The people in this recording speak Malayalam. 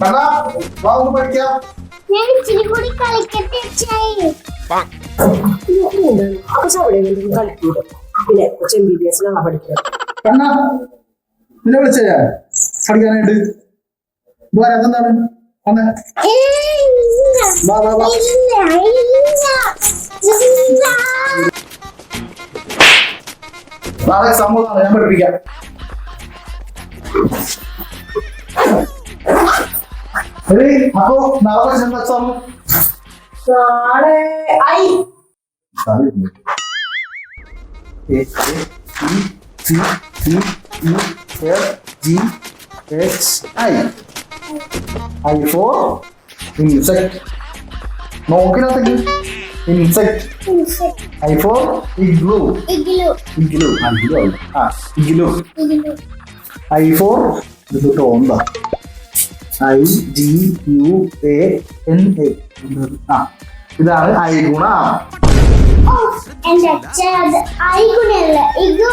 കണ്ണാ വാ ഒന്ന് പഠിക്കാം. ഞാൻ ഇച്ചിരി കൂടി കളിക്കട്ടെ അച്ചായി. പിന്നെ കൊച്ചു MBBS പഠിക്കുന്നത്. കണ്ണാ നിന്നെ വിളിച്ചേ പഠിക്കാനായിട്ട് എന്താണ് വന്നേ വാ വാ വാ നാളെ എക്സാം ഞാൻ പഠിപ്പിക്കാം. അപ്പൊ നാളെ ചെന്ന എക്സാം നാളെ I I for insect. നോക്കിനകത്തേക്ക് insect. I for igloo. Igloo. Igloo. I for ഇത് തോന്നുക IGUANA. ഇതാണ് ഐ ഗുണ. എന്റെ അച്ഛൻ അത് ഐ ഗുണല്ല ഇഗു